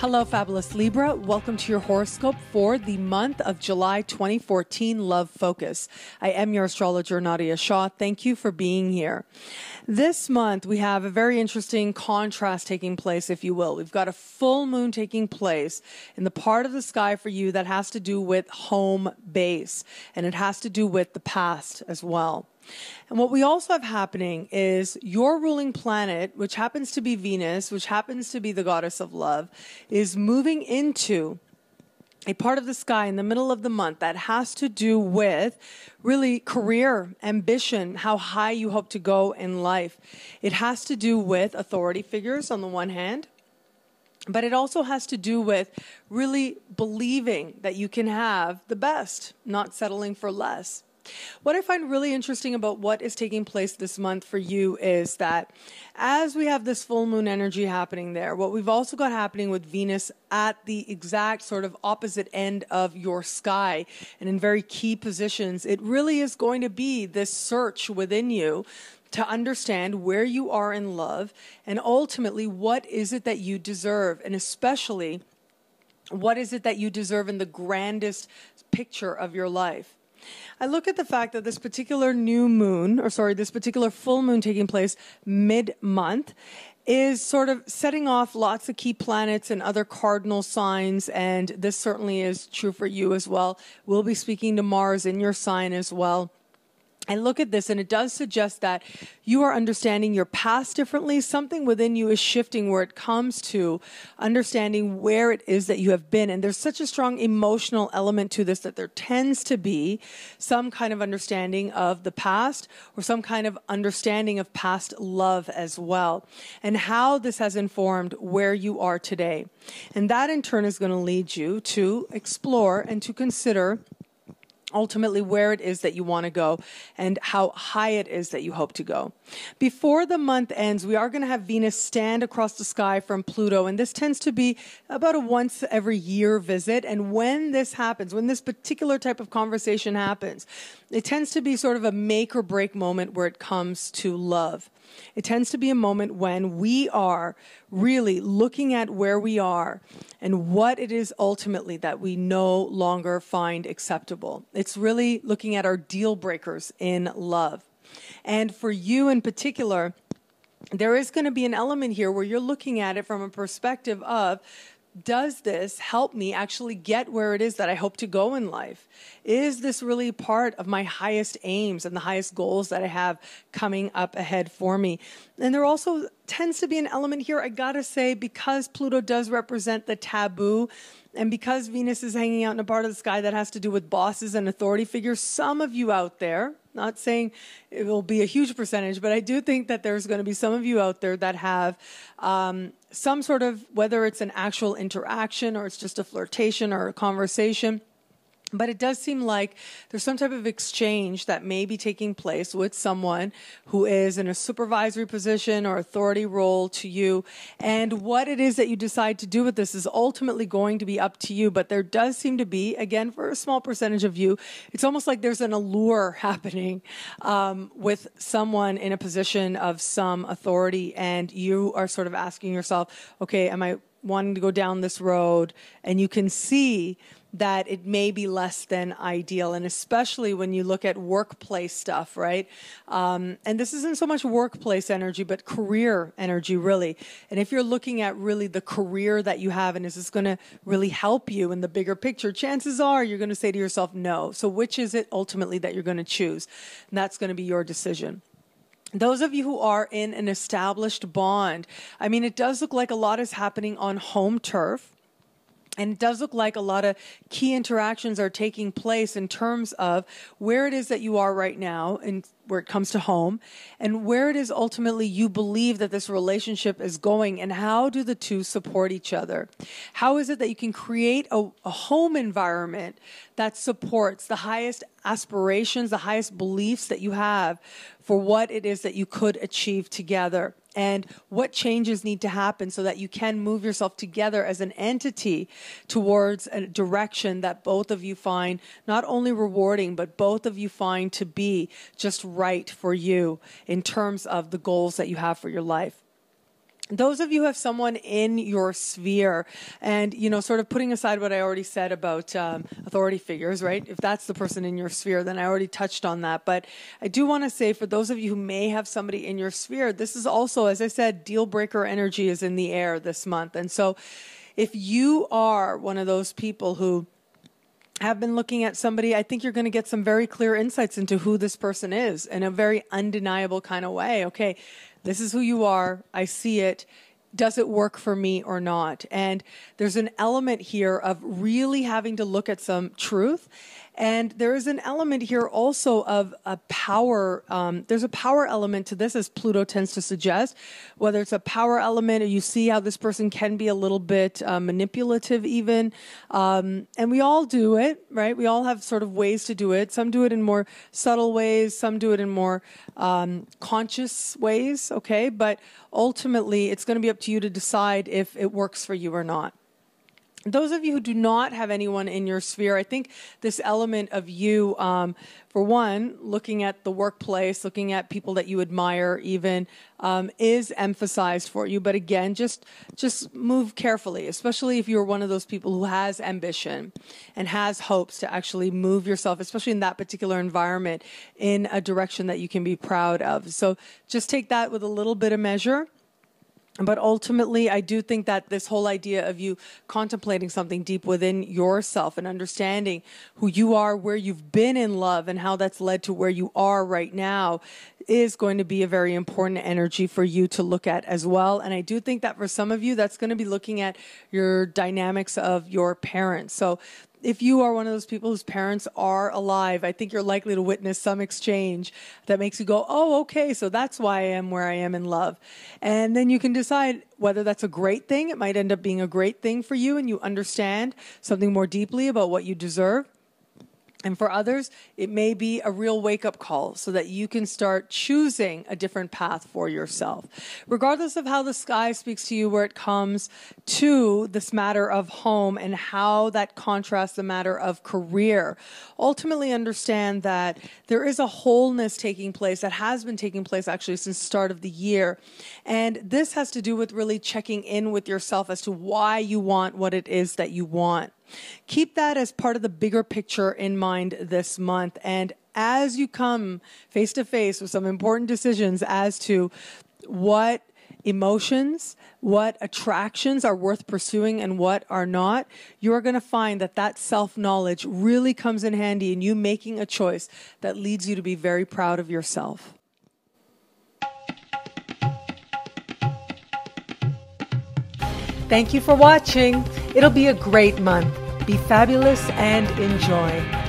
Hello, fabulous Libra. Welcome to your horoscope for the month of July 2014, Love Focus. I am your astrologer, Nadiya Shah. Thank you for being here. This month, we have a very interesting contrast taking place, if you will. We've got a full moon taking place in the part of the sky for you that has to do with home base, and it has to do with the past as well. And what we also have happening is your ruling planet, which happens to be Venus, which happens to be the goddess of love, is moving into a part of the sky in the middle of the month that has to do with really career, ambition, how high you hope to go in life. It has to do with authority figures on the one hand, but it also has to do with really believing that you can have the best, not settling for less. What I find really interesting about what is taking place this month for you is that as we have this full moon energy happening there, what we've also got happening with Venus at the exact sort of opposite end of your sky and in very key positions, it really is going to be this search within you to understand where you are in love and ultimately what is it that you deserve, and especially what is it that you deserve in the grandest picture of your life. I look at the fact that this particular this particular full moon taking place mid-month is sort of setting off lots of key planets and other cardinal signs, and this certainly is true for you as well. We'll be speaking to Mars in your sign as well. I look at this and it does suggest that you are understanding your past differently. Something within you is shifting where it comes to understanding where it is that you have been. And there's such a strong emotional element to this that there tends to be some kind of understanding of the past or some kind of understanding of past love as well, and how this has informed where you are today. And that in turn is going to lead you to explore and to consider ultimately where it is that you want to go and how high it is that you hope to go. Before the month ends, we are going to have Venus stand across the sky from Pluto, and this tends to be about a once every year visit. And when this happens, when this particular type of conversation happens, it tends to be sort of a make or break moment where it comes to love. It tends to be a moment when we are really looking at where we are and what it is ultimately that we no longer find acceptable. It's really looking at our deal breakers in love. And for you in particular, there is going to be an element here where you're looking at it from a perspective of, does this help me actually get where it is that I hope to go in life? Is this really part of my highest aims and the highest goals that I have coming up ahead for me? And there also tends to be an element here, I gotta say, because Pluto does represent the taboo, and because Venus is hanging out in a part of the sky that has to do with bosses and authority figures, some of you out there, not saying it will be a huge percentage, but I do think that there's going to be some of you out there that have some sort of, whether it's an actual interaction or it's just a flirtation or a conversation, but it does seem like there's some type of exchange that may be taking place with someone who is in a supervisory position or authority role to you. And what it is that you decide to do with this is ultimately going to be up to you. But there does seem to be, again, for a small percentage of you, it's almost like there's an allure happening with someone in a position of some authority. And you are sort of asking yourself, okay, am I wanting to go down this road? And you can see that it may be less than ideal, and especially when you look at workplace stuff, right? And this isn't so much workplace energy, but career energy, really. And if you're looking at really the career that you have, and is this going to really help you in the bigger picture, chances are you're going to say to yourself, no. So which is it ultimately that you're going to choose? And that's going to be your decision. Those of you who are in an established bond, I mean, it does look like a lot is happening on home turf. And it does look like a lot of key interactions are taking place in terms of where it is that you are right now and where it comes to home, and where it is ultimately you believe that this relationship is going, and how do the two support each other? How is it that you can create a home environment that supports the highest aspirations, the highest beliefs that you have for what it is that you could achieve together? And what changes need to happen so that you can move yourself together as an entity towards a direction that both of you find not only rewarding, but both of you find to be just right for you in terms of the goals that you have for your life. Those of you who have someone in your sphere, and, sort of putting aside what I already said about authority figures, right? If that's the person in your sphere, then I already touched on that. But I do want to say, for those of you who may have somebody in your sphere, this is also, as I said, deal breaker energy is in the air this month. And so if you are one of those people who have been looking at somebody, I think you're going to get some very clear insights into who this person is in a very undeniable kind of way. Okay, this is who you are. I see it. Does it work for me or not? And there's an element here of really having to look at some truth. And there is an element here also of a power. There's a power element to this, as Pluto tends to suggest, whether it's a power element or you see how this person can be a little bit manipulative even. And we all do it, right? We all have sort of ways to do it. Some do it in more subtle ways. Some do it in more conscious ways, okay? But ultimately, it's going to be up to you to decide if it works for you or not. Those of you who do not have anyone in your sphere, I think this element of you, for one, looking at the workplace, looking at people that you admire even, is emphasized for you. But again, just move carefully, especially if you're one of those people who has ambition and has hopes to actually move yourself, especially in that particular environment, in a direction that you can be proud of. So just take that with a little bit of measure. But ultimately, I do think that this whole idea of you contemplating something deep within yourself and understanding who you are, where you've been in love, and how that's led to where you are right now is going to be a very important energy for you to look at as well. And I do think that for some of you, that's going to be looking at your dynamics of your parents. So if you are one of those people whose parents are alive, I think you're likely to witness some exchange that makes you go, oh, okay, so that's why I am where I am in love. And then you can decide whether that's a great thing. It might end up being a great thing for you, and you understand something more deeply about what you deserve. And for others, it may be a real wake-up call so that you can start choosing a different path for yourself. Regardless of how the sky speaks to you where it comes to this matter of home and how that contrasts the matter of career, ultimately understand that there is a wholeness taking place that has been taking place actually since the start of the year. And this has to do with really checking in with yourself as to why you want what it is that you want. Keep that as part of the bigger picture in mind this month. And as you come face to face with some important decisions as to what emotions, what attractions are worth pursuing and what are not, you're going to find that that self-knowledge really comes in handy in you making a choice that leads you to be very proud of yourself. Thank you for watching. It'll be a great month. Be fabulous and enjoy.